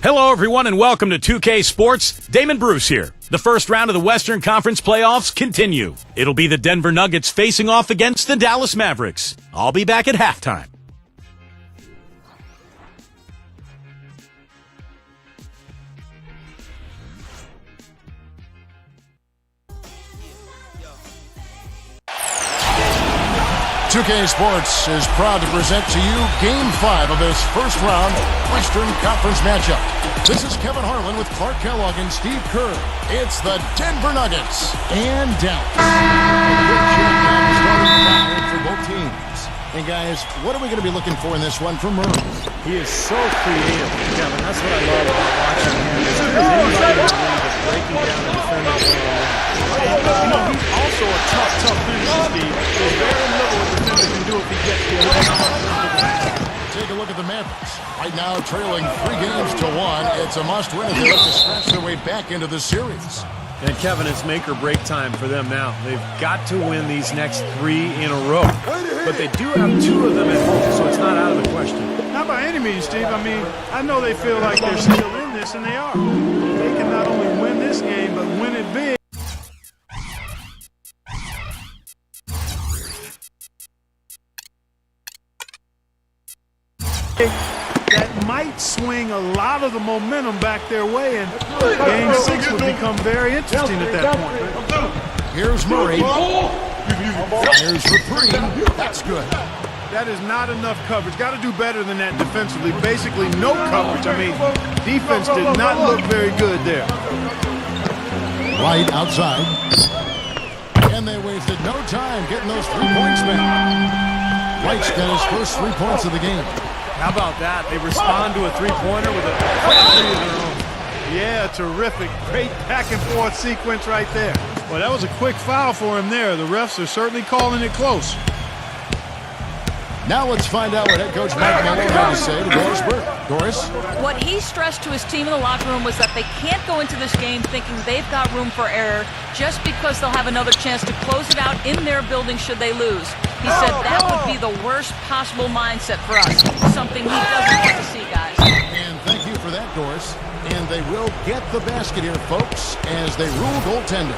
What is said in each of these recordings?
Hello, everyone, and welcome to 2K Sports. Damon Bruce here. The first round of the Western Conference playoffs continue. It'll be the Denver Nuggets facing off against the Dallas Mavericks. I'll be back at halftime. .2K Sports is proud to present to you Game 5 of this first-round Western Conference matchup. This is Kevin Harlan with Clark Kellogg and Steve Kerr. It's the Denver Nuggets and Dallas. Starting for both teams. And guys, what are we going to be looking for in this one from Murray? He is so creative, Kevin. That's what I love about watching him. He's anybody in the league is breaking down the defender one-on-one. He's also a tough finisher, Steve. There's very little a defender can do if he gets to it. Take a look at the Mavericks. Right now, trailing 3 games to 1. It's a must-win if they look to scratch their way back into the series. And Kevin, it's make or break time for them now. They've got to win these next 3 in a row. But they do have 2 of them at home, so it's not out of the question. Not by any means, Steve. I mean, I know they feel like they're still in this, and they are. They can not only win this game, but win it big. That might swing a lot of the momentum back their way, and Game 6 would become very interesting at that point. Here's Murray. Here's for 3. That's good. That is not enough coverage. Got to do better than that defensively. Basically, no coverage. I mean, defense did not look very good there. Right outside. And they wasted no time getting those 3 points back. Wright's got his first 3 points of the game. How about that? They respond to a three-pointer with a quick three of their own. Yeah, terrific. Great back-and-forth sequence right there. Well, that was a quick foul for him there. The refs are certainly calling it close. Now let's find out what head coach Mike Malone had to say to Doris Burke. Doris? What he stressed to his team in the locker room was that they can't go into this game thinking they've got room for error just because they'll have another chance to close it out in their building should they lose. He said that would be the worst possible mindset for us, something he doesn't want to see, guys. And thank you for that, Doris. And they will get the basket here, folks, as they rule goaltender.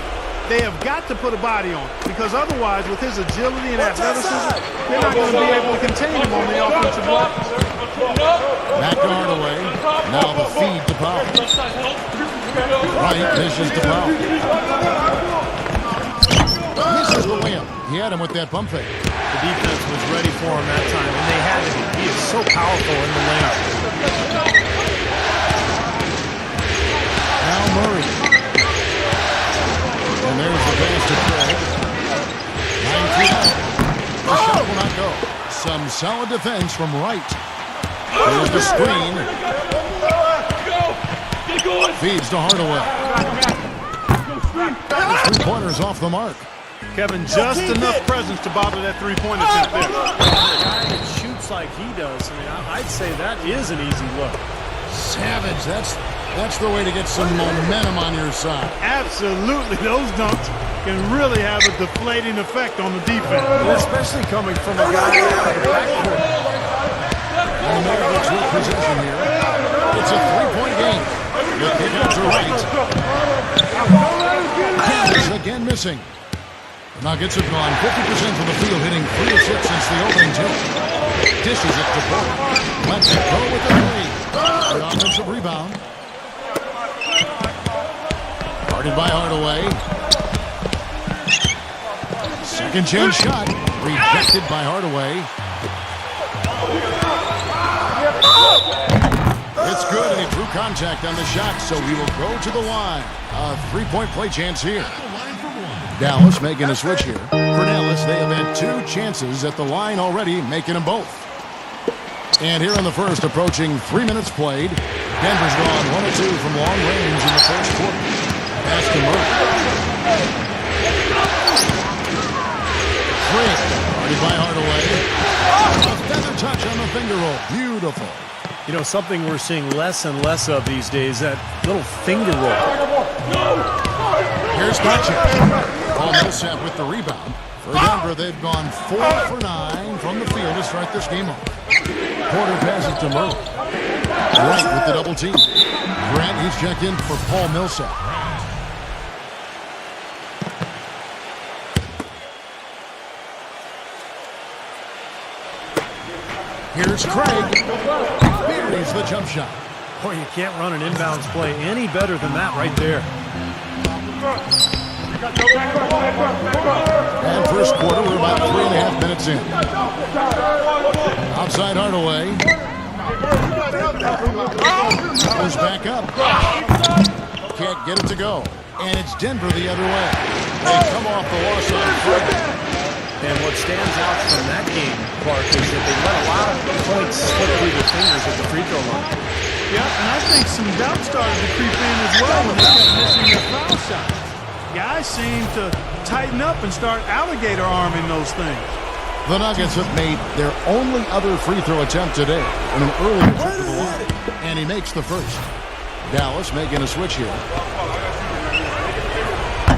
They have got to put a body on it, because otherwise, with his agility and athleticism, they're not going to be able to contain him on the offensive line. Back to Hardaway. Now the feed to Powell. Right dishes to Powell. Misses the layup. He had him with that bump fake. The defense was ready for him that time, and they had to be. He is so powerful in the layup. Now Murray. And there's the pass to Craig. 9-3. The shot will not go. Some solid defense from Wright. Here's the screen. Feeds to Hardaway. The 3-pointers off the mark. Kevin, just enough presence to bother that three-point attempt there. A guy that shoots like he does, I mean, I'd say that is an easy look. Savage. That's the way to get some momentum on your side. Absolutely. Those dunks can really have a deflating effect on the defense. Especially coming from a guy out of the backcourt. And the Mavericks with possession here. It's a 3-point game. The kick out to Wright. Is again missing. Nuggets have gone 50% from the field, hitting 3 of 6 since the opening tip. Dishes it to Porter. Lets it go with the 3. The offensive rebound. Guarded by Hardaway. Second chance shot. Rejected by Hardaway. It's good, and he drew contact on the shot, so we will go to the line. A 3-point play chance here. Dallas making a switch here. For Dallas, they have had 2 chances at the line already, making them both. And here in the first, approaching 3 minutes played. Denver's gone 1 of 2 from long range in the first quarter. Pass to Murray. 3. Guarded by Hardaway. A feather touch on the finger roll. Beautiful. You know, something we're seeing less and less of these days, that little finger roll. Here's Doncic. Paul Millsap with the rebound. For Denver, they've gone 4 for 9 from the field to start this game off. Porter passes to Murray. Wright with the double team. Grant, he's checked in for Paul Millsap. Here's Craig. Buries the jump shot. Boy, you can't run an inbounds play any better than that right there. And first quarter, we're about 3.5 minutes in. Outside Hardaway. Goes back up. Can't get it to go. And it's Denver the other way. They come off the loss on Friday. And what stands out from that game, Clark, is that they let a lot of points slip through their fingers at the free throw line. Yeah, and I think some doubt started to creep in as well when they kept missing their foul shots. Guys seem to tighten up and start alligator arming those things. The Nuggets have made their only other free throw attempt today on an earlier trip to the line. And he makes the first. Dallas making a switch here.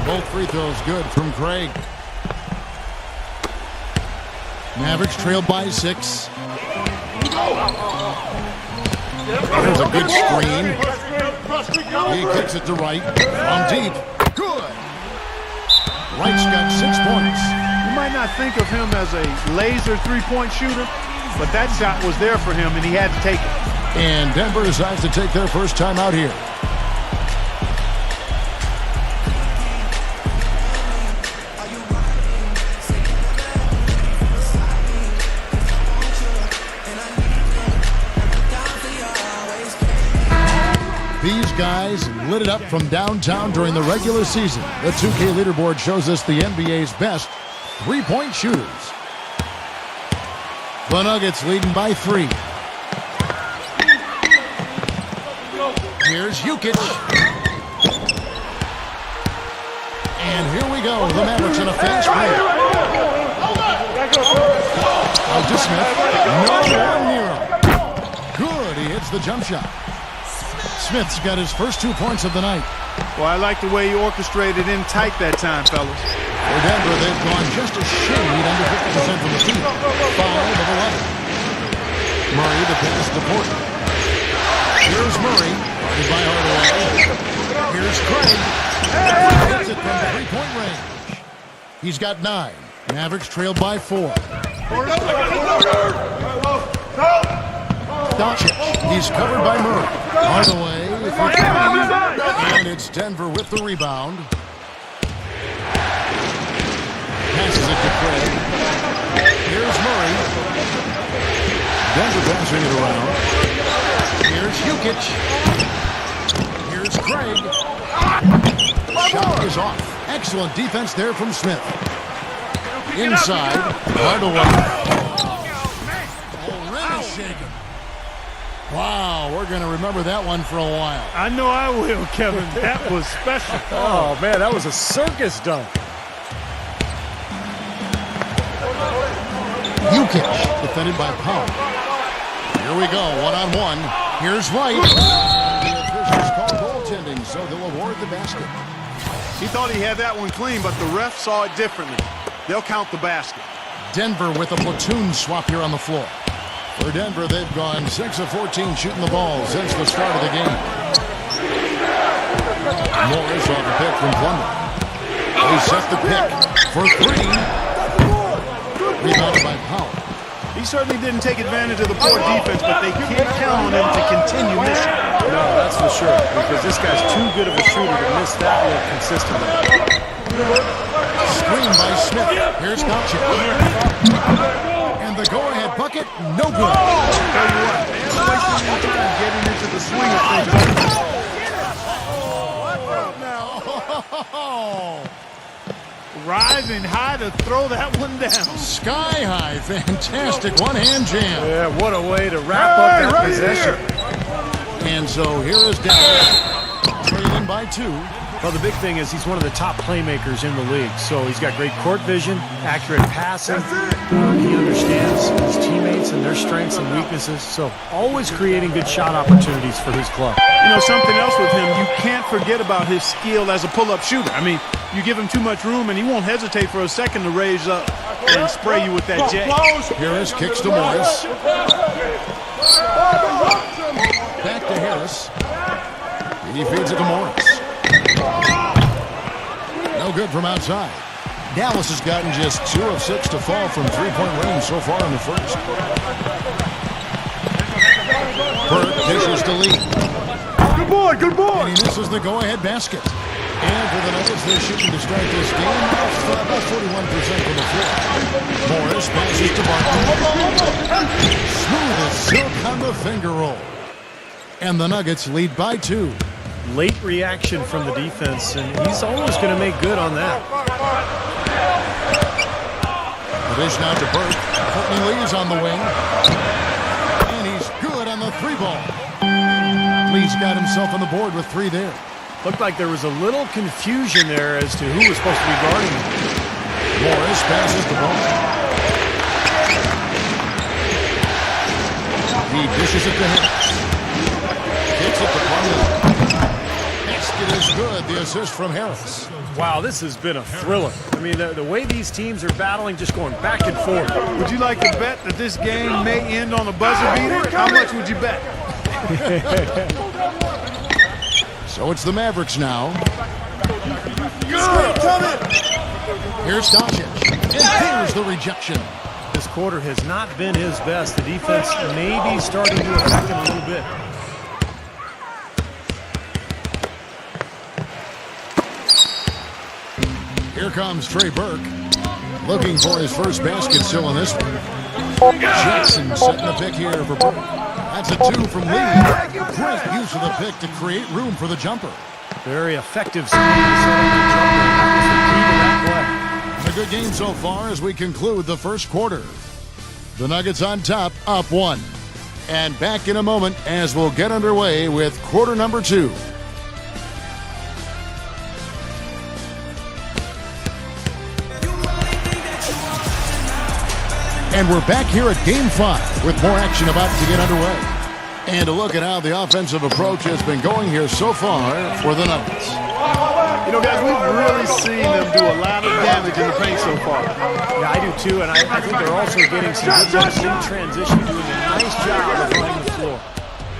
Both free throws good from Craig. Mavericks trailed by 6. There's a good screen. He kicks it to Wright. From deep. Good. Wright's got 6 points. You might not think of him as a laser three-point shooter, but that shot was there for him, and he had to take it. And Denver decides to take their first time out here. These guys lit it up from downtown during the regular season. The 2K leaderboard shows us the NBA's best three-point shooters. The Nuggets leading by 3. Here's Jokic. And here we go. The Mavericks in a fast break. Out to Smith. No one near him. Good. He hits the jump shot. Smith's got his first 2 points of the night. Well, I like the way he orchestrated in tight that time, fellas. For Denver, they've gone just a shade under 50% from the field. 5 of 11. Murray the pass to Portland. Here's Murray. Guarded by Hardaway. Here's Craig. Hits it from 3-point range. He's got 9. Mavericks trailed by 4. Doncic. He's covered by Murray. Hardaway for 3. And it's Denver with the rebound. Passes it to Craig. Here's Murray. Denver passing it around. Here's Jokic. Here's Craig. Shot is off. Excellent defense there from Smith. Inside, Hardaway. Already shaken. Wow, we're going to remember that one for a while. I know I will, Kevin. That was special. Oh, man, that was a circus dunk. Jokic, defended by Powell. Here we go, one-on-one. Here's Wright. The officials call goaltending, so they'll award the basket. He thought he had that one clean, but the ref saw it differently. They'll count the basket. Denver with a platoon swap here on the floor. For Denver, they've gone 6 of 14 shooting the ball since the start of the game. Morris off the pick from Plummer. They set the pick for 3. Rebounded by Powell. He certainly didn't take advantage of the poor defense, but they can't count on him to continue missing. No, that's for sure, because this guy's too good of a shooter to miss that look consistently. Screen by Smith. Here's Doncic. And the go-ahead bucket, no good. Tell you what, they're wasting their time getting into the swing of things. Rising high to throw that one down. Sky high, fantastic one-hand jam. Yeah, what a way to wrap up that possession. And so here is Dallas, trailing by 2. Well, the big thing is he's one of the top playmakers in the league. So he's got great court vision, accurate passing. He understands his teammates and their strengths and weaknesses. So always creating good shot opportunities for his club. You know, something else with him, you can't forget about his skill as a pull-up shooter. I mean, you give him too much room and he won't hesitate for a second to raise up and spray you with that J. Harris kicks to Morris. Back to Harris. He feeds it to Morris. No good from outside. Dallas has gotten just 2 of 6 to fall from three-point range so far in the first. Burke dishes to Lee. Good boy, good boy. And he misses the go-ahead basket. And for the Nuggets, they're shooting to start this game about 41% from the floor. Morris passes to Barton. Smooth as silk on the finger roll. And the Nuggets lead by 2. Late reaction from the defense, and he's almost going to make good on that. The dish now to Burke. Courtney Lee's on the wing. And he's good on the 3-ball. Lee's got himself on the board with 3 there. Looked like there was a little confusion there as to who was supposed to be guarding him. Morris passes the ball. He dishes it to Harris. Hits it to Plumlee. Basket is good. The assist from Harris. Wow, this has been a thriller. I mean, the way these teams are battling, just going back and forth. Would you like to bet that this game may end on a buzzer beater? How much would you bet? So it's the Mavericks now. Here's Doncic. And there's the rejection. This quarter has not been his best. The defense may be starting to affect him a little bit. Here comes Trey Burke. Looking for his first basket still in this one. Jackson setting the pick here for Burke. That's a 2 from Lee. Great use of the pick to create room for the jumper. Very effective scheme to set up the jumper. That was the key to that play. A good game so far as we conclude the first quarter. The Nuggets on top, up 1. And back in a moment as we'll get underway with quarter number 2. And we're back here at Game 5 with more action about to get underway. And a look at how the offensive approach has been going here so far for the Nuggets. You know, guys, we've really seen them do a lot of damage in the paint so far. Yeah, I do too, and I think they're also getting some good looks in transition, doing a nice job of running the floor.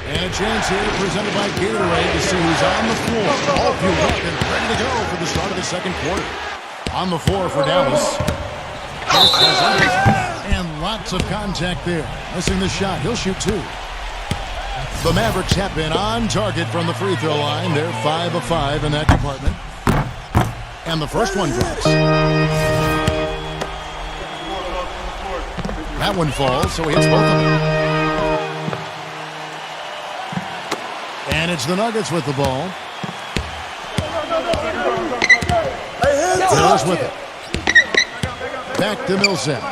And a chance here presented by Gatorade to see who's on the floor. All fueled up and ready to go for the start of the second quarter. On the floor for Dallas. And lots of contact there. Missing the shot. He'll shoot 2. The Mavericks have been on target from the free throw line. They're 5 of 5 in that department. And the first one drops. That one falls, so he hits both of them. And it's the Nuggets with the ball. Mills with it. Back to Millsap.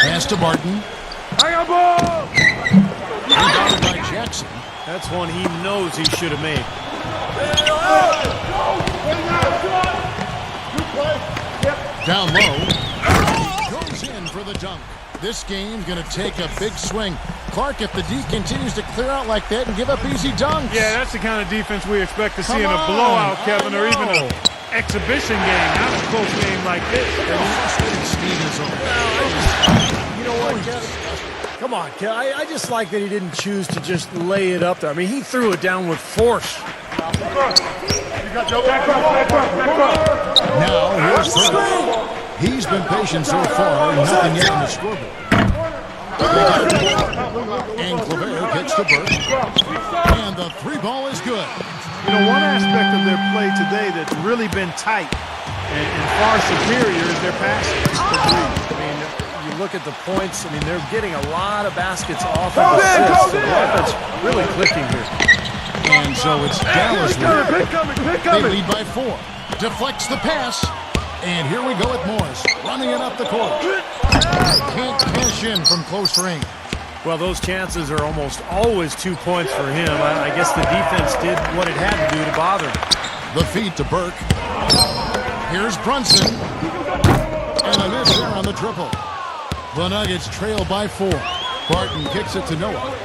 Pass to Barton. Rebounded by Jackson. That's one he knows he should have made. Down low. Goes in for the dunk. This game's going to take a big swing. Clark, if the D continues to clear out like that and give up easy dunks. Yeah, that's the kind of defense we expect to see in a Come on. blowout, Kevin, or even an exhibition game, not a close game like this. You know what, Kevin? Come on, Kevin. I just like that he didn't choose to just lay it up there. I mean, he threw it down with force. Now, here's Burke. He's been patient so far, nothing yet on the scoreboard. And Clavert kicks to Burke. And the 3-ball is good. You know, one aspect of their play today that's really been tight and far superior is their passing. I mean, you look at the points, I mean, they're getting a lot of baskets off of assists. So the offense really clicking here. And so it's Dallas. They lead by 4. Deflects the pass. And here we go with Morris. Running it up the court. Can't cash in from close range. Well, those chances are almost always 2 points for him. I guess the defense did what it had to do to bother him. The feed to Burke. Here's Brunson. And a miss there on the triple. The Nuggets trail by 4. Barton kicks it to Noah.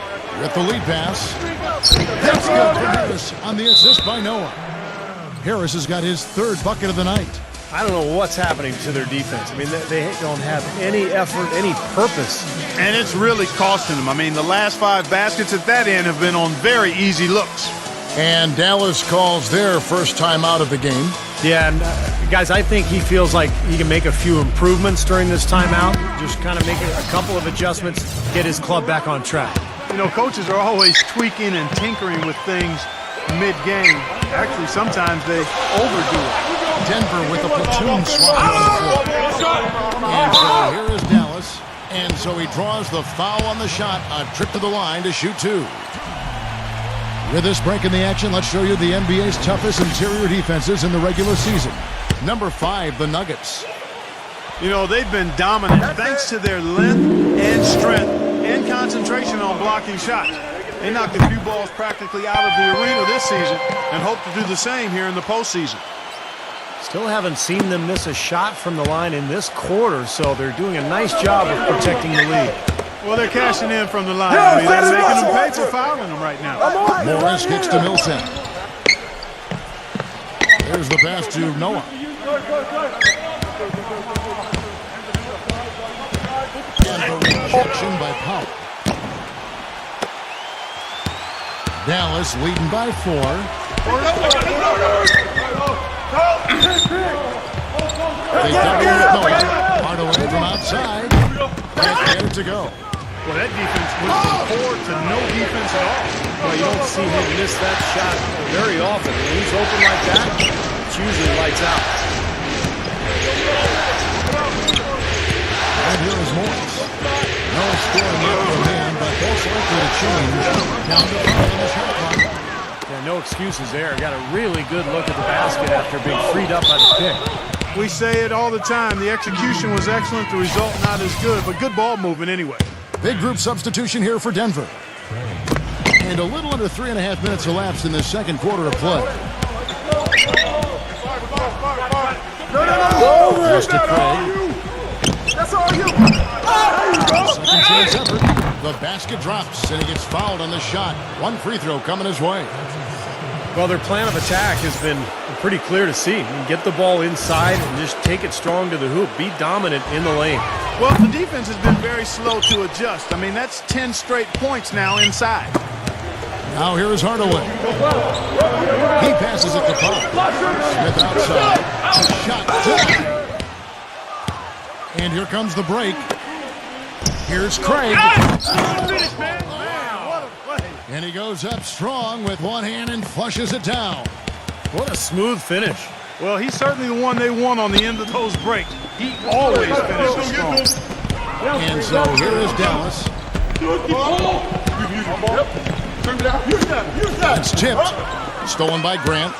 With the lead pass. That's good for Harris on the assist by Noah. Harris has got his 3rd bucket of the night. I don't know what's happening to their defense. I mean, they don't have any effort, any purpose. And it's really costing them. I mean, the last 5 baskets at that end have been on very easy looks. And Dallas calls their first time out of the game. Yeah, and guys, I think he feels like he can make a few improvements during this timeout. Just kind of make a couple of adjustments, get his club back on track. You know, coaches are always tweaking and tinkering with things mid-game. Actually, sometimes they overdo it. Denver with a platoon swap on the floor. And so here is Dallas. And so he draws the foul on the shot. A trip to the line to shoot two. With this break in the action, let's show you the NBA's toughest interior defenses in the regular season. Number 5, the Nuggets. You know, they've been dominant thanks to their length and strength and concentration on blocking shots. They knocked a few balls practically out of the arena this season and hope to do the same here in the postseason. Still haven't seen them miss a shot from the line in this quarter, so they're doing a nice job of protecting the lead. Well, they're cashing in from the line. I mean, they're making them pay for fouling them right now. Morris kicks to Milton. There's the pass to Noah. And the rejection by Powell. Dallas leading by 4. They double with Noah. Hardaway from outside. Right there to go. Well, that defense went from poor to no defense at all. Well, you don't see him miss that shot very often. When he's open like that, it's usually lights out. And here is Morris. No scoring yet from him, but that's likely to change. Down to 5 on the shot clock. Yeah, no excuses there. Got a really good look at the basket after being freed up by the pick. We say it all the time. The execution was excellent. The result not as good, but good ball movement anyway. Big group substitution here for Denver. And a little under 3.5 minutes elapsed in the second quarter of play. Just to Craig. That's all you. Second chance effort. The basket drops, and he gets fouled on the shot. One free throw coming his way. Well, their plan of attack has been pretty clear to see. Get the ball inside and just take it strong to the hoop. Be dominant in the lane. Well, the defense has been very slow to adjust. I mean, that's 10 straight points now inside. Now here is Hardaway. He passes it to Powell. Smith outside. Shot. And here comes the break. Here's Craig. And he goes up strong with one hand and flushes it down. What a smooth finish. Well, he's certainly the one they want on the end of those breaks. He always finishes strong. And so here is Dallas. It's tipped. Stolen by Grant.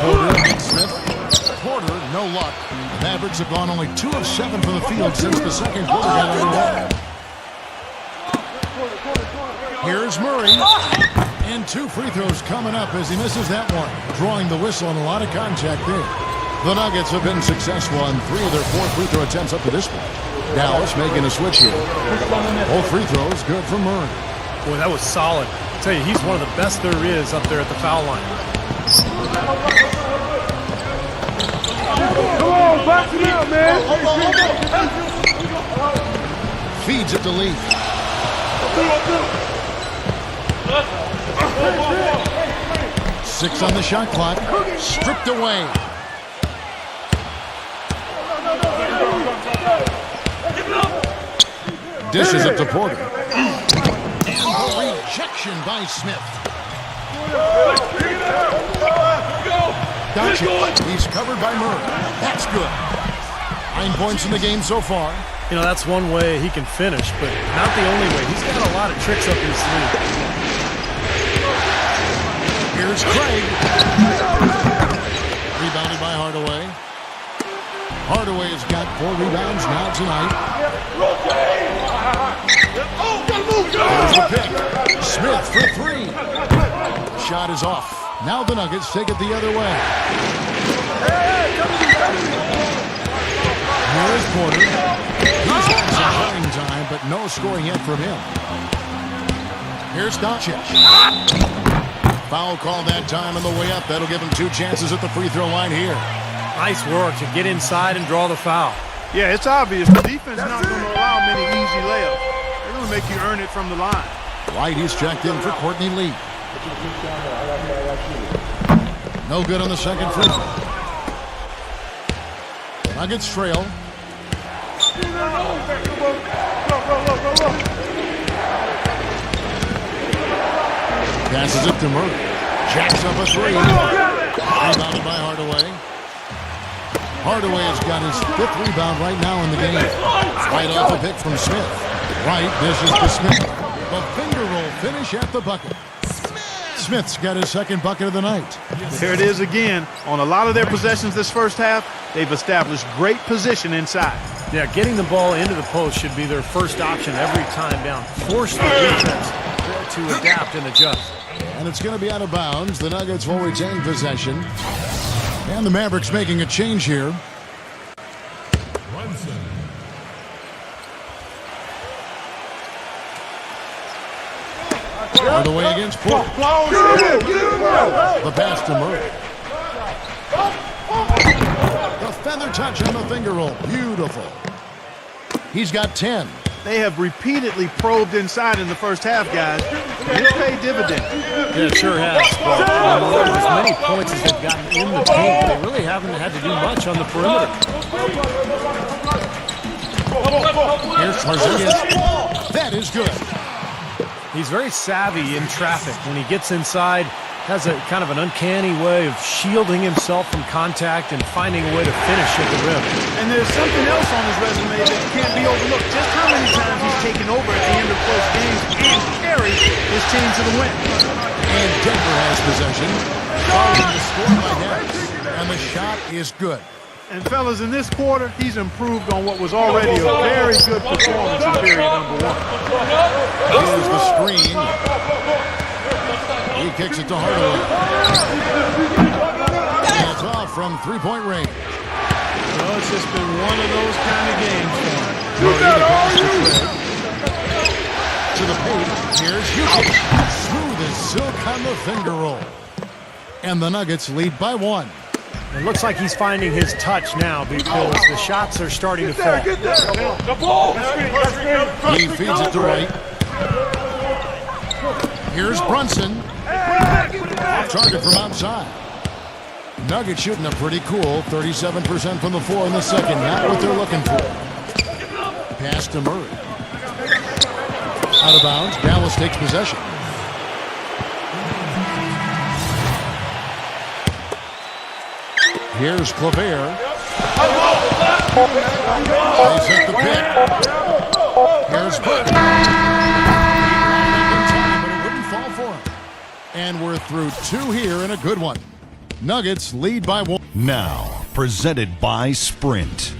Porter against Smith. Porter, no luck. The Mavericks have gone only 2 of 7 from the field since the second quarter got underway. Here's Murray. And 2 free throws coming up as he misses that one. Drawing the whistle and a lot of contact there. The Nuggets have been successful on 3 of their 4 free throw attempts up to this point. Dallas making a switch here. Both free throws good for Murray. Boy, that was solid. I tell you, he's one of the best there is up there at the foul line. Come on, back it up, man. Feeds it to Lee. 6 on the shot clock. Stripped away. Dishes it to Porter. And the rejection by Smith. Gotcha. He's covered by Murray. That's good. 9 points in the game so far. You know, that's one way he can finish, but not the only way. He's got a lot of tricks up his sleeve. Here's Craig. Rebounded by Hardaway. Hardaway has got 4 rebounds now tonight. There's the pick. Smith for 3. Shot is off. Now the Nuggets take it the other way. Here's Porter. He's had some playing time, but no scoring yet from him. Here's Doncic. Foul call that time on the way up. That'll give him 2 chances at the free throw line here. Nice work to get inside and draw the foul. Yeah, it's obvious. The defense is not going to allow many easy layups. They're going to make you earn it from the line. Right, he's checked in for Courtney Lee. No good on the second free throw. Nuggets trail. Passes it to Murray. Jacks up a three. Rebounded by Hardaway. Hardaway has got his 5th rebound right now in the game. Right off a pick from Smith. Right, dishes to Smith. The finger roll finish at the bucket. Smith's got his 2nd bucket of the night. There it is again. On a lot of their possessions this first half, they've established great position inside. Yeah, getting the ball into the post should be their first option every time down. Force the defense to adapt and adjust. And it's going to be out of bounds. The Nuggets will retain possession. And the Mavericks making a change here. Hardaway against Porter. The pass to Murray. The feather touch on the finger roll. Beautiful. He's got 10. They have repeatedly probed inside in the first half, guys. It's paid dividends. Yeah, it sure has. But as many points as they've gotten in the paint, they really haven't had to do much on the perimeter. Here's Porzingis. That is good. He's very savvy in traffic. When he gets inside, has a kind of an uncanny way of shielding himself from contact and finding a way to finish at the rim. And there's something else on his resume that can't be overlooked. Just how many times he's taken over at the end of close games and carried his team to the win. And Denver has possession. Following the score by Harris. And the shot is good. And fellas, in this quarter, he's improved on what was already a very good performance in period number 1. Here's the screen. He kicks it to Hardaway. And it's off from 3-point range. Well, it's just been one of those kind of games for him. Murray the pass to Fred. To the paint. Here's Houston. Smooth as silk on the finger roll. And the Nuggets lead by 1. It looks like he's finding his touch now because the shots are starting to fall. He feeds it to Wright. Here's Brunson. Off target from outside. Nuggets shooting a pretty cool 37% from the floor in the second. Not what they're looking for. Pass to Murray. Out of bounds. Dallas takes possession. Here's Claver. They set the pick. Here's Burke. But it wouldn't fall for him. And we're through 2 here in a good one. Nuggets lead by 1. Now, presented by Sprint.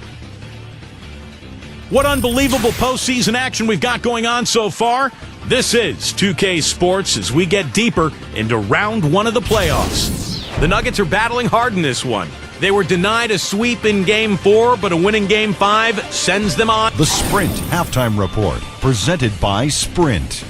What unbelievable postseason action we've got going on so far. This is 2K Sports as we get deeper into round 1 of the playoffs. The Nuggets are battling hard in this one. They were denied a sweep in Game 4, but a win in Game 5 sends them on. The Sprint Halftime Report, presented by Sprint.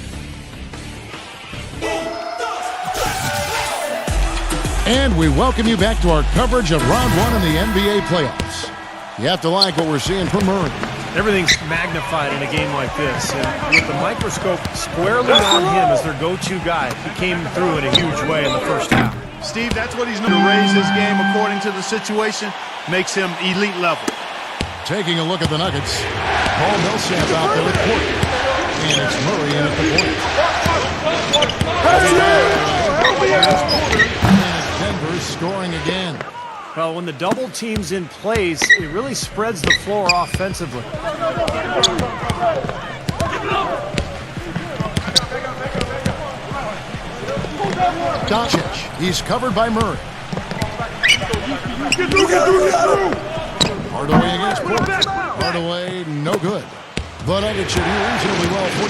And we welcome you back to our coverage of round 1 in the NBA playoffs. You have to like what we're seeing from Murray. Everything's magnified in a game like this. And with the microscope squarely on him as their go-to guy, he came through in a huge way in the first half. Steve, that's what he's going to raise his game according to the situation. Makes him elite level. Taking a look at the Nuggets. Paul Millsap out there at court. And it's Murray in at the point. And Denver's scoring again. Well, when the double team's in place, it really spreads the floor offensively. Doncic. He's covered by Murray. Hardaway against Porter. Hardaway, no good. The Nuggets should do reasonably well, 45%.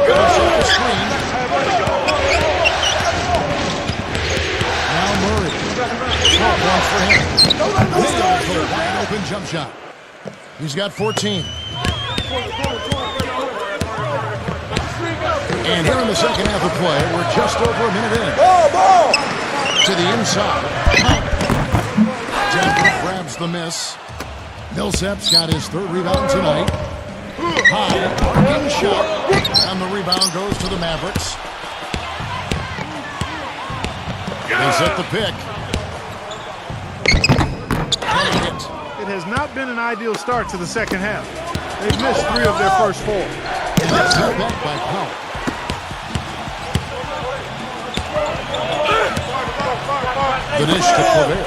Goes off the screen. Now Murray. Short one for him. Nails the wide open jump shot. He's got 14. And here in the second half of play, we're just over a minute in. To the inside. Denver grabs the miss. Millsap's got his 3rd rebound tonight. High, arcing shot. And the rebound goes to the Mavericks. They set the pick. It has not been an ideal start to the second half. They've missed 3 of their first 4. And that's held back by Powell. The dish to Claver.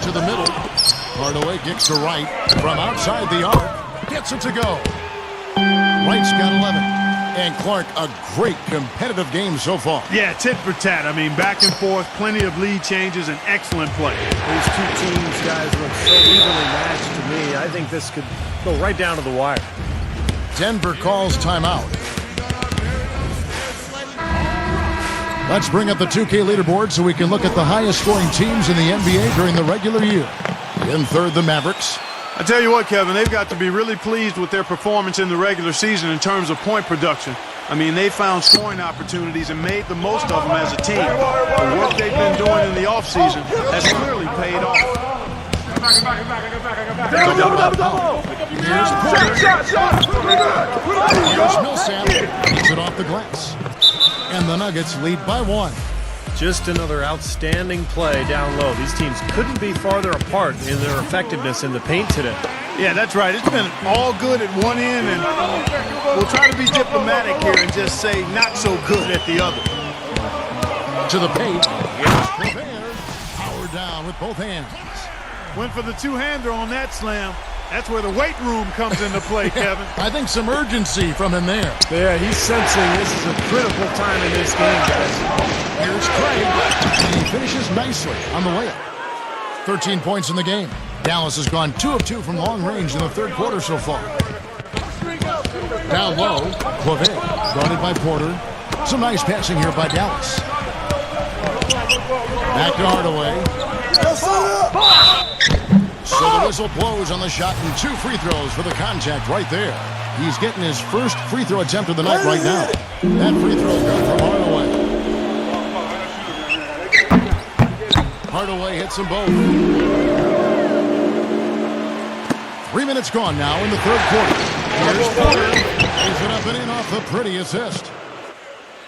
To the middle. Hardaway kicks to right. From outside the arc. Gets it to go. Wright's got 11. And Clark, a great competitive game so far. Yeah, tit for tat. I mean, back and forth, plenty of lead changes, and excellent play. These two teams, guys, look so evenly matched to me. I think this could go right down to the wire. Denver calls timeout. Let's bring up the 2K leaderboard so we can look at the highest scoring teams in the NBA during the regular year. In third, the Mavericks. I tell you what, Kevin, they've got to be really pleased with their performance in the regular season in terms of point production. I mean, they found scoring opportunities and made the most of them as a team. The work they've been doing in the offseason has clearly paid off. Here's Millsap. Gets it off the glass. And the Nuggets lead by 1. Just another outstanding play down low. These teams couldn't be farther apart in their effectiveness in the paint today. Yeah, that's right. It's been all good at one end, and we'll try to be diplomatic here and just say not so good at the other. To the paint. Here's Claver. Power down with both hands. Went for the two-hander on that slam. That's where the weight room comes into play, Kevin. I think some urgency from him there. Yeah, he's sensing this is a critical time in this game, guys. Here's Craig, and he finishes nicely on the layup. 13 points in the game. Dallas has gone 2 of 2 from long range in the third quarter so far. Down low, Claver, guarded by Porter. Some nice passing here by Dallas. Back to Hardaway. So the whistle blows on the shot and 2 free throws for the contact right there. He's getting his first free throw attempt of the night right now. That free throw good from Hardaway. Hardaway hits them both. 3 minutes gone now in the third quarter. Here's Porter. Lays it up and in off the pretty assist.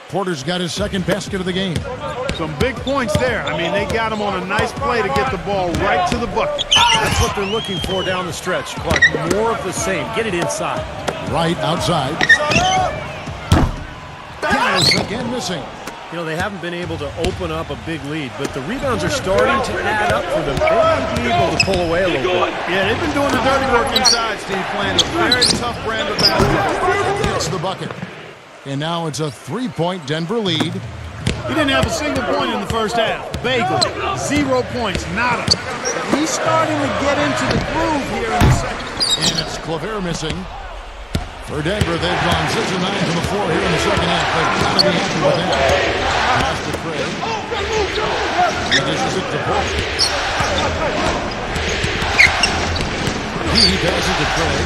Porter's got his second basket of the game. Some big points there. I mean, they got him on a nice play to get the ball right to the bucket. That's what they're looking for down the stretch, Clark. More of the same. Get it inside. Right outside. Dallas again missing. You know, they haven't been able to open up a big lead, but the rebounds are starting to add up for them. They might be able to pull away a little bit. Yeah, they've been doing the dirty work inside, Steve, playing a very tough brand of basketball. Gets the bucket. And now it's a 3-point Denver lead. He didn't have a single point in the first half. Bagel, 0 points, nada. He's starting to get into the groove here in the second. And it's Claver missing. For Denver, they've gone 6 of 9 from the floor here in the second half. They've got to be happy with that. Pass to Craig. He dishes it to Porter. He passes to Craig.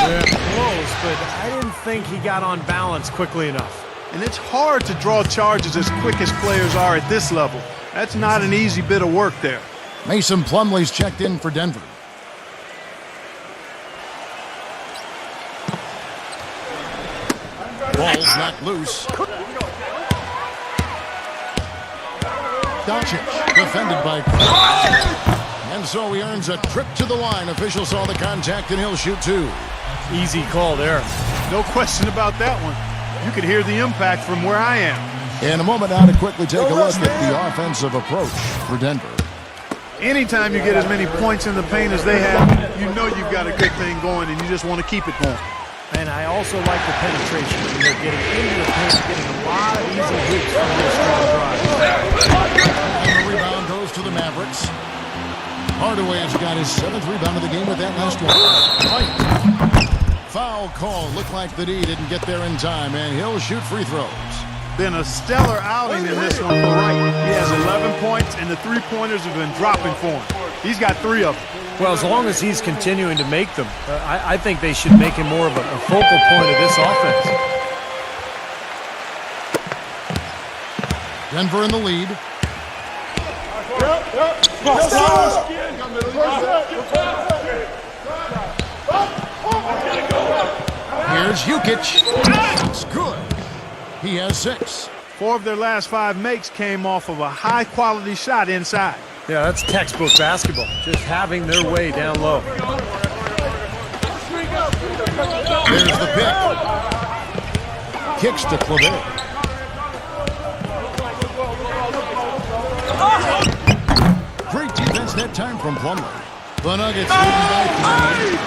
They're close, but I didn't think he got on balance quickly enough. And it's hard to draw charges as quick as players are at this level. That's not an easy bit of work there. Mason Plumlee's checked in for Denver. Ball's knocked loose. Doncic, defended by Craig. And so he earns a trip to the line. Officials saw the contact and he'll shoot 2. Easy call there. No question about that one. You could hear the impact from where I am. In a moment now to quickly take a look at the offensive approach for Denver. Anytime you get as many points in the paint as they have, you know you've got a good thing going and you just want to keep it going. And I also like the penetration. They're getting into the paint, getting a lot of easy hoops from their strong drive. And the rebound goes to the Mavericks. Hardaway has got his 7th rebound of the game with that last one. Fight. Foul call. Looked like the D didn't get there in time, and he'll shoot free throws. Been a stellar outing in this one for Wright. He has 11 points, and the three-pointers have been dropping for him. He's got 3 of them. Well, as long as he's continuing to make them, I think they should make him more of a focal point of this offense. Denver in the lead. Here's Jukic. It's good. He has 6. 4 of their last 5 makes came off of a high-quality shot inside. Yeah, that's textbook basketball. Just having their way down low. There's the pick. Kicks to Claver. Great defense that time from Plumlee. The Nuggets leading by 3.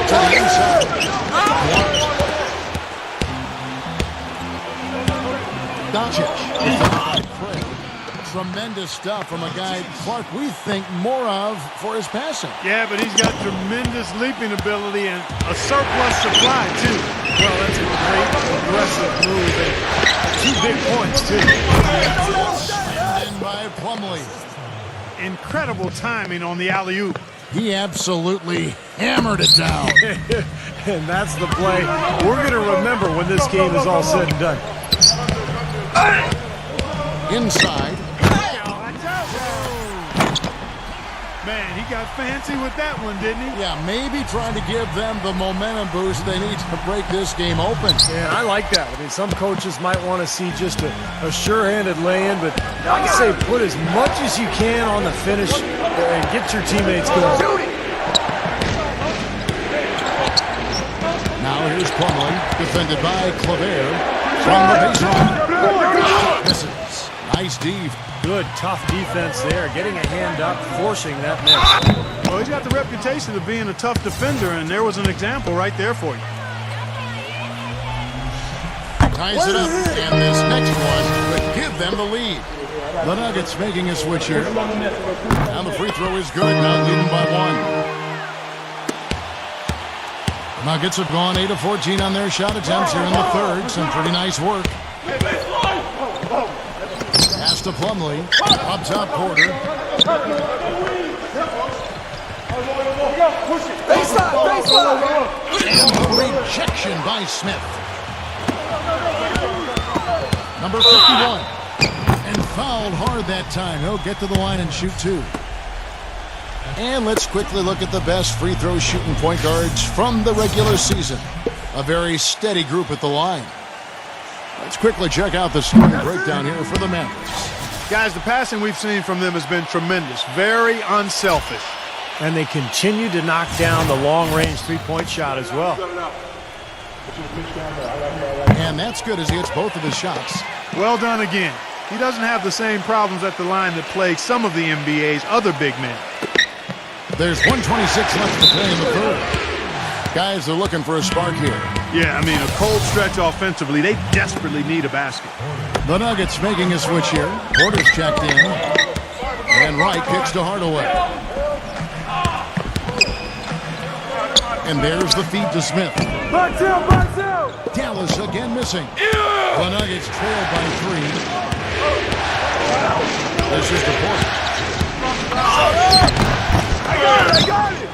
To the inside. Doncic. Tremendous stuff from a guy, Clark, we think more of for his passing. Yeah, but he's got tremendous leaping ability and a surplus supply, too. Well, that's a great aggressive move and 2 big points, too. And in by Plumlee. Incredible timing on the alley-oop. He absolutely hammered it down. And that's the play we're going to remember when this game is all said and done. Inside. Man, he got fancy with that one, didn't he? Yeah, maybe trying to give them the momentum boost they need to break this game open. Yeah, I like that. I mean, some coaches might want to see just a sure-handed lay-in, but I say put as much as you can on the finish and get your teammates going. Now here's Plumlee, defended by Claver. From the baseline. Misses. Nice deep. Good, tough defense there. Getting a hand up, forcing that miss. Well, he's got the reputation of being a tough defender, and there was an example right there for you. Ties it up, and this next one would give them the lead. The Nuggets making a switch here. And the free throw is good, now leading by 1. Nuggets have gone 8 of 14 on their shot attempts here in the third. Some pretty nice work. Pass to Plumlee. Up top, Porter. And a rejection by Smith. Number 51. And fouled hard that time. He'll get to the line and shoot 2. And let's quickly look at the best free throw shooting point guards from the regular season. A very steady group at the line. Let's quickly check out the scoring breakdown here for the Mavericks. Guys, the passing we've seen from them has been tremendous. Very unselfish. And they continue to knock down the long-range three-point shot as well. And that's good as he hits both of his shots. Well done again. He doesn't have the same problems at the line that plague some of the NBA's other big men. There's 1:26 left to play in the third. Guys, they're looking for a spark here. Yeah, I mean, a cold stretch offensively. They desperately need a basket. The Nuggets making a switch here. Porter's checked in. And Wright kicks to Hardaway. And there's the feed to Smith. Box out! Dallas again missing. The Nuggets trail by 3. This is the Porter. I got it!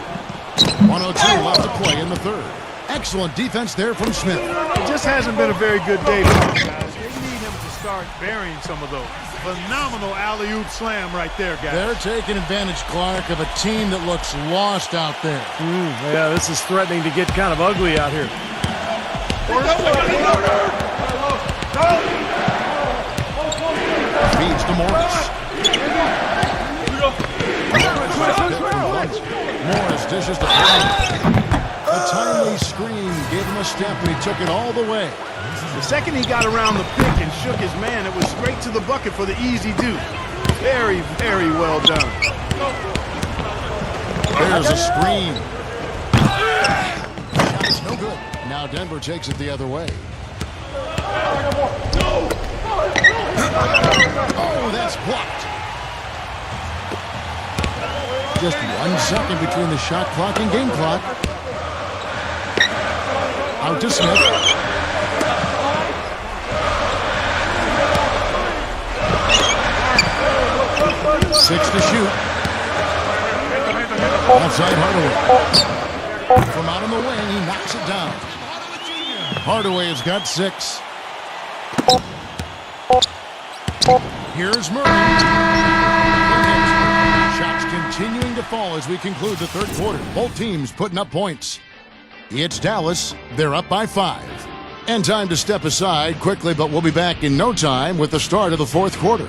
102 left to play in the third. Excellent defense there from Smith. It just hasn't been a very good day for them, guys. They need him to start burying some of those. Phenomenal alley-oop slam right there, guys. They're taking advantage, Clark, of a team that looks lost out there. Yeah, this is threatening to get kind of ugly out here. Feeds to Morris. Morris dishes to Plumlee. A timely screen gave him a step, and he took it all the way. The second he got around the pick and shook his man, it was straight to the bucket for the easy do. Very, very well done. There's a screen. Shot's no good. Now Denver takes it the other way. Oh, that's blocked. Just 1 second between the shot clock and game clock. Out to Smith. 6 to shoot. Outside Hardaway. From out on the wing, he knocks it down. Hardaway has got 6. Here's Murray. Shots continuing to fall as we conclude the third quarter. Both teams putting up points. It's Dallas. They're up by 5. And time to step aside quickly, but we'll be back in no time with the start of the fourth quarter.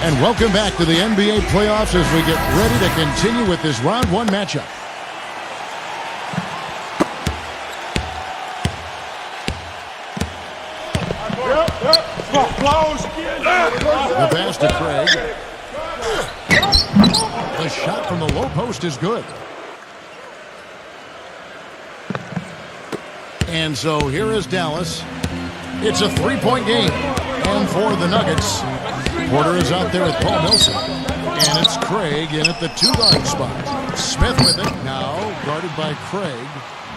And welcome back to the NBA playoffs as we get ready to continue with this round 1 matchup. The pass to Craig. The shot from the low post is good. And so here is Dallas. It's a 3-point game. And for the Nuggets, Porter is out there with Paul Millsap. And it's Craig in at the 2-guard spot. Smith with it now, guarded by Craig.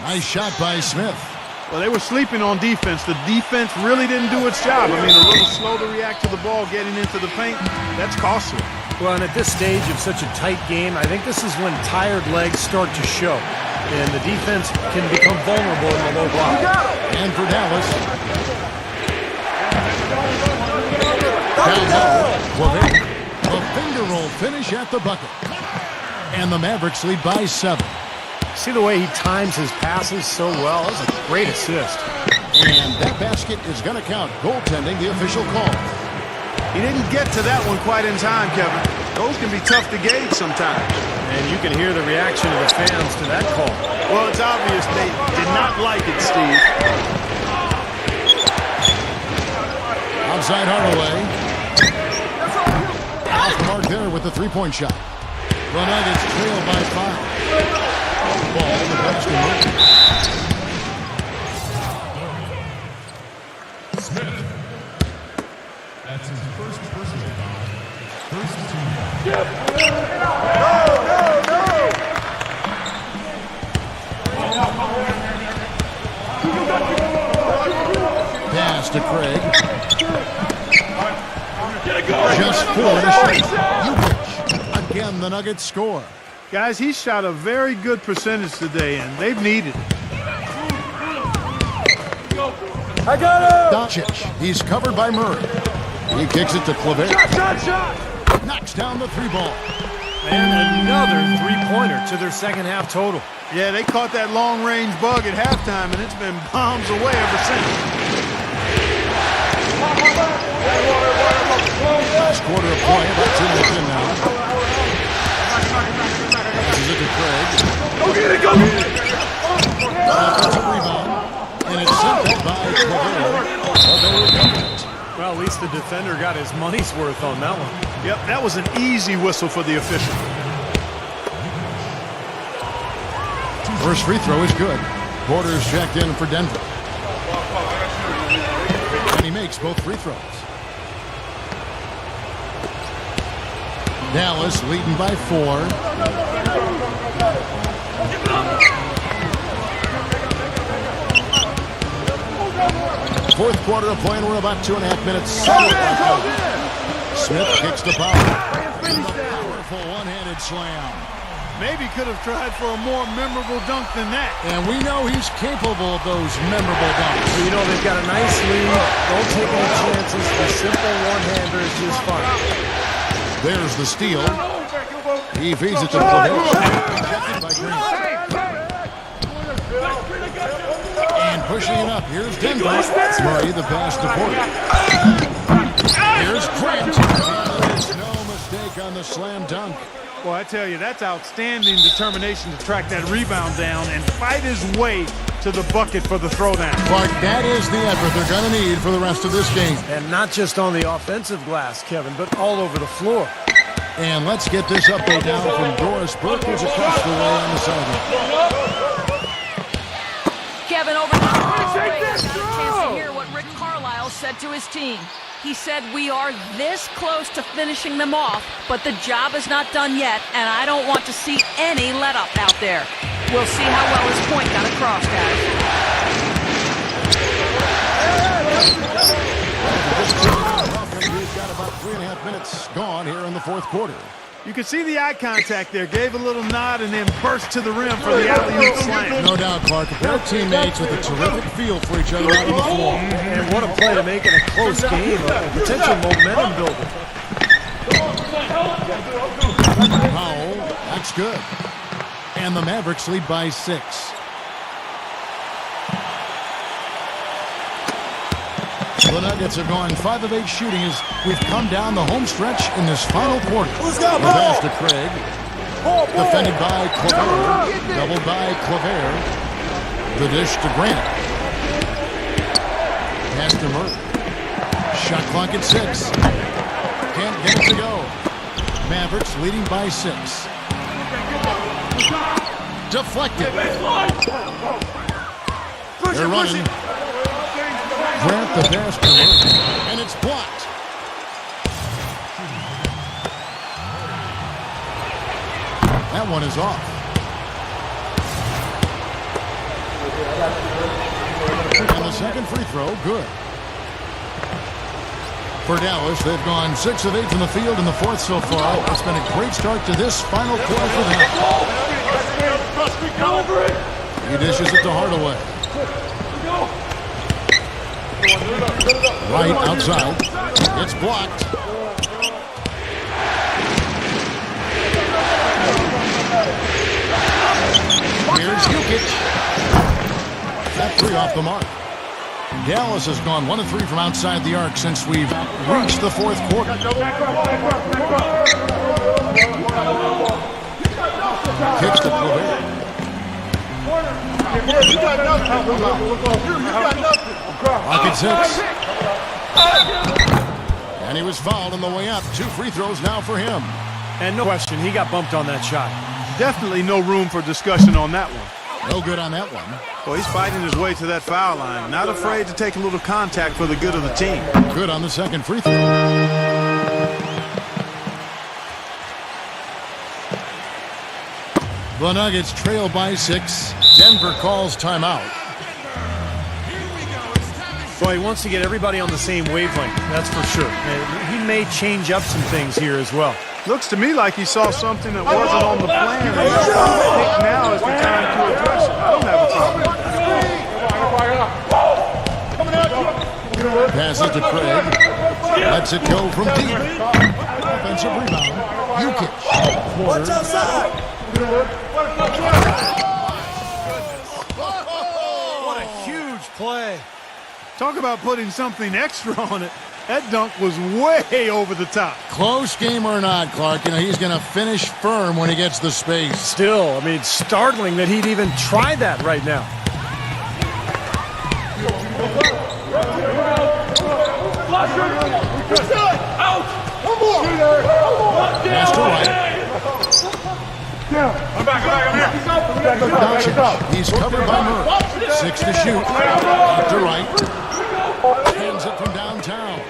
Nice shot by Smith. Well, they were sleeping on defense. The defense really didn't do its job. I mean, a little slow to react to the ball getting into the paint. That's costly. Well, and at this stage of such a tight game, I think this is when tired legs start to show. And the defense can become vulnerable in the low block. And for Dallas. Down low. The finger roll finish at the bucket. And the Mavericks lead by 7. See the way he times his passes so well? That was a great assist. And that basket is going to count. Goaltending, the official call. He didn't get to that one quite in time, Kevin. Those can be tough to gauge sometimes. And you can hear the reaction of the fans to that call. Well, it's obvious they did not like it, Steve. Outside Hardaway. Off the mark there with the 3-point shot. The Nuggets trail by 5. Ball in the basket. Smith. That's his first personal foul. First team. Pass to Craig. Just 4 to shoot. Again, the Nuggets score. Guys, he shot a very good percentage today, and they've needed it. I got him! Doncic. He's covered by Murray. He kicks it to Claver. Shot! Knocks down the 3-ball. And another 3-pointer to their second half total. Yeah, they caught that long-range bug at halftime, and it's been bombs away ever since. Last quarter of play, about 2 minutes in now. Passes it to Craig. Go get it! Offensive rebound. And it's sent up by Claver. Well, at least the defender got his money's worth on that one. Yep, that was an easy whistle for the official. First free throw is good. Porter's checked in for Denver. And he makes both free throws. Dallas leading by 4. Fourth quarter of play, and we're about 2.5 minutes. Smith kicks the power. Powerful one-handed slam. Maybe could have tried for a more memorable dunk than that. And we know he's capable of those memorable dunks. You know, they've got a nice lead. Don't take any chances. The simple one-hander is just fine. There's the steal. He feeds it to Claver. Rejected by Green. And pushing it up. Here's Denver. Murray, the pass to Porter. Here's Grant. There's no mistake on the slam dunk. Well, I tell you, that's outstanding determination to track that rebound down and fight his way to the bucket for the throwdown. Clark, that is the effort they're going to need for the rest of this game. And not just on the offensive glass, Kevin, but all over the floor. And let's get this update now from Doris Burke, who's across the way on the sideline. Kevin, over the last break, I got a chance to hear what Rick Carlisle said to his team. He said, we are this close to finishing them off, but the job is not done yet, and I don't want to see any let-up out there. We'll see how well his point got across, guys. We've got about 3.5 minutes gone here in the fourth quarter. You can see the eye contact there. Gave a little nod and then burst to the rim for the alley-oop slam. No doubt, Clark. They're teammates with a terrific feel for each other out on the floor. And what a play to make in a close game. A potential momentum builder. Powell, that's good. And the Mavericks lead by 6. The Nuggets are going 5 of 8 shooting as we've come down the home stretch in this final quarter. The pass to Craig. Defended by Claver. Doubled by Claver. The dish to Grant. Pass to Murray. Shot clock at 6. Can't get it to go. Mavericks leading by 6. Deflected. They're running. Grant the pass to Murray, and it's blocked. That one is off. And the second free throw, good. For Dallas, they've gone 6 of 8 from the field in the fourth so far. It's been a great start to this final quarter for them. He dishes it to Hardaway. Right outside. It's blocked. Here's Jokic. That 3 off the mark. Dallas has gone 1 of 3 from outside the arc since we've reached the fourth quarter. Kicks to Claver. You got nothing. Rocket 6. And he was fouled on the way up. 2 free throws now for him. And no question, he got bumped on that shot. Definitely no room for discussion on that one. No good on that one. Well, he's fighting his way to that foul line. Not afraid to take a little contact for the good of the team. Good on the second free throw. The Nuggets trail by 6. Denver calls timeout. Boy, he wants to get everybody on the same wavelength, that's for sure. And he may change up some things here as well. Looks to me like he saw something that wasn't on the plan. And I think now is the time to address it. I don't have a problem. Passes to Craig. Lets it go from deep. Offensive rebound. Jokic. Watch outside. What a huge play. Talk about putting something extra on it. That dunk was way over the top. Close game or not, Clark, he's going to finish firm when he gets the space. Still, I mean, startling that he'd even try that right now. Pass to Wright. Doncic. He's covered by Murray. 6 to shoot. Out to Wright. Hands it from downtown.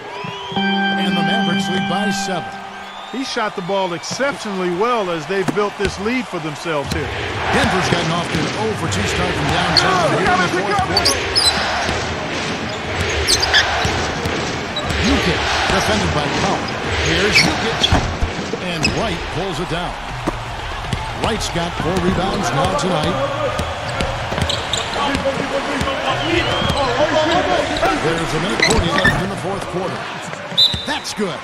And the Mavericks lead by 7. He shot the ball exceptionally well as they've built this lead for themselves here. Denver's gotten off to an 0 for 2 start from downtown here in the fourth quarter. Jokic, defended by Powell. Here's Jokic. And Wright pulls it down. Wright's got 4 rebounds now tonight. There's a minute 40 left in the fourth quarter. That's good.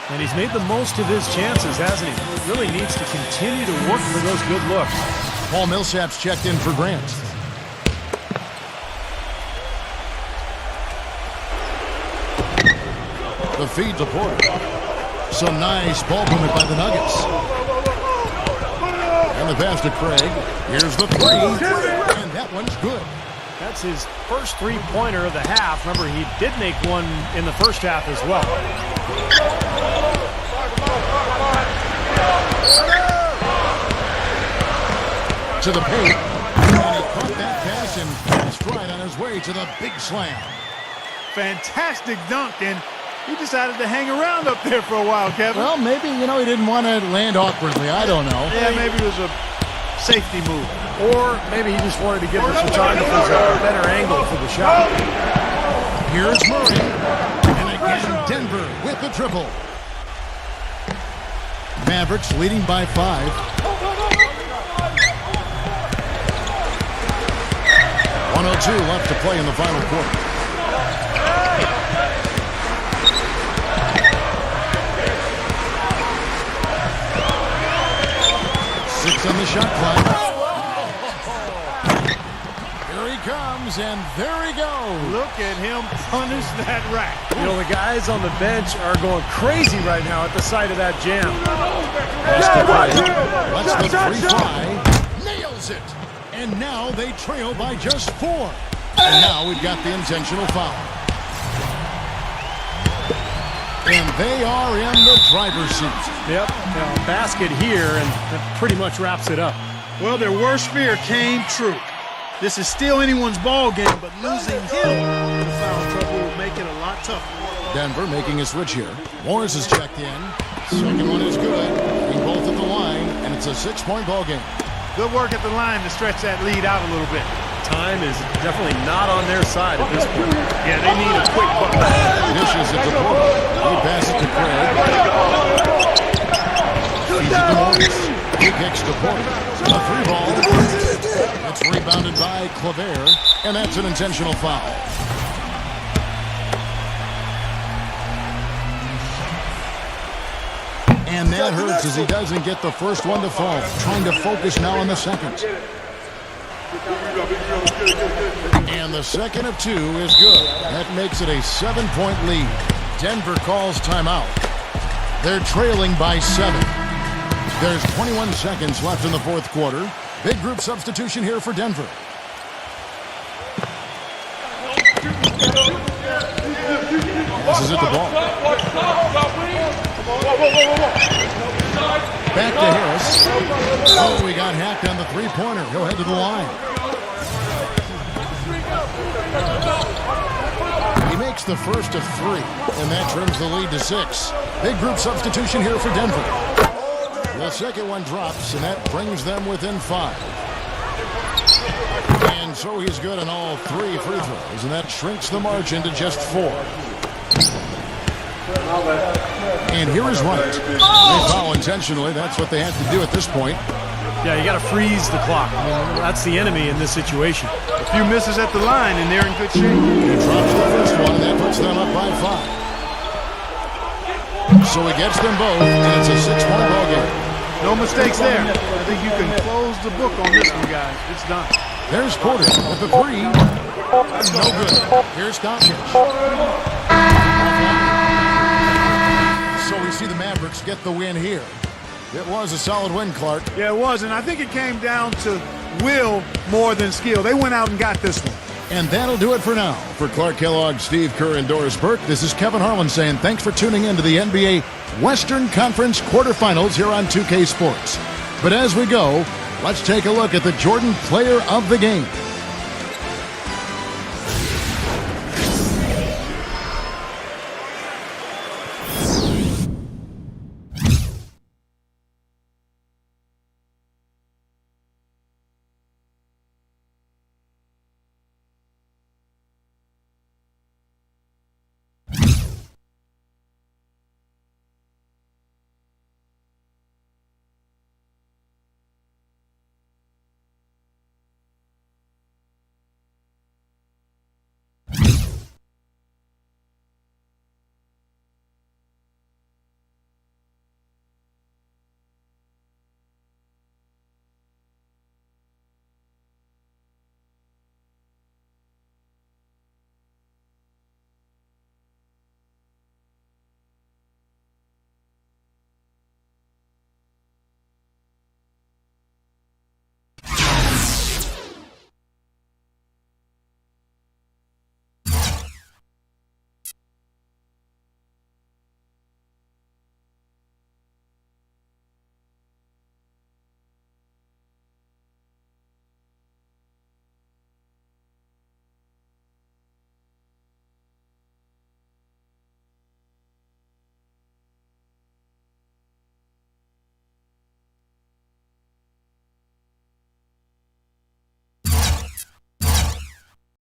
And he's made the most of his chances, hasn't he? He really needs to continue to work for those good looks. Paul Millsap's checked in for Grant. The feed to Porter. Some nice ball movement by the Nuggets. And the pass to Craig. Here's the 3. And that one's good. That's his first three-pointer of the half. Remember, he did make one in the first half as well. To the paint. And he caught that pass and stride on his way to the big slam. Fantastic dunk, and he decided to hang around up there for a while, Kevin. Well, maybe, he didn't want to land awkwardly. I don't know. Yeah, maybe it was a safety move. Or maybe he just wanted to give the photographers a better angle for the shot. Here's Murray. And again, Denver with the triple. Mavericks leading by 5. 1:02 left to play in the final quarter. Six on the shot clock. Here he comes, and there he goes. Look at him punish that rack. You know, the guys on the bench are going crazy right now at the sight of that jam. Let's the three fly. Nails it. And now they trail by just 4. And now we've got the intentional foul. And they are in the driver's seat. Yep, basket here, and that pretty much wraps it up. Well, their worst fear came true. This is still anyone's ball game, but losing him in foul trouble will make it a lot tougher. Denver making a switch here. Morris is checked in. Second one is good. Being both at the line, and it's a 6-point ball game. Good work at the line to stretch that lead out a little bit. Time is definitely not on their side at this point. Yeah, they need a quick bucket. Dishes it to Porter. He passes to Craig. Feeds it to Morris. He kicks to Porter. A 3-ball. It's rebounded by Claver, and that's an intentional foul. And that hurts as he doesn't get the first one to fall. Trying to focus now on the second. And the second of 2 is good. That makes it a 7-point lead. Denver calls timeout. They're trailing by 7. There's 21 seconds left in the fourth quarter. Big group substitution here for Denver. Passes it the ball. Back to Harris. Oh, he got hacked on the three-pointer. He'll head to the line. He makes the first of 3, and that trims the lead to 6. Big group substitution here for Denver. The second one drops, and that brings them within 5. And so he's good on all 3 free throws, and that shrinks the margin to just 4. And here is Wright. They foul intentionally. That's what they have to do at this point. Yeah, you got to freeze the clock. I mean, that's the enemy in this situation. A few misses at the line, and they're in good shape. He drops the first one, and that puts them up by 5. So he gets them both, and it's a 6-point ball game. No mistakes there. I think you can close the book on this one, guys. It's done. There's Porter with the 3. No good. Here's Doncic. So we see the Mavericks get the win here. It was a solid win, Clark. Yeah, it was, and I think it came down to will more than skill. They went out and got this one. And that'll do it for now. For Clark Kellogg, Steve Kerr, and Doris Burke, this is Kevin Harlan saying thanks for tuning in to the NBA Western Conference quarterfinals here on 2K Sports. But as we go, let's take a look at the Jordan Player of the Game.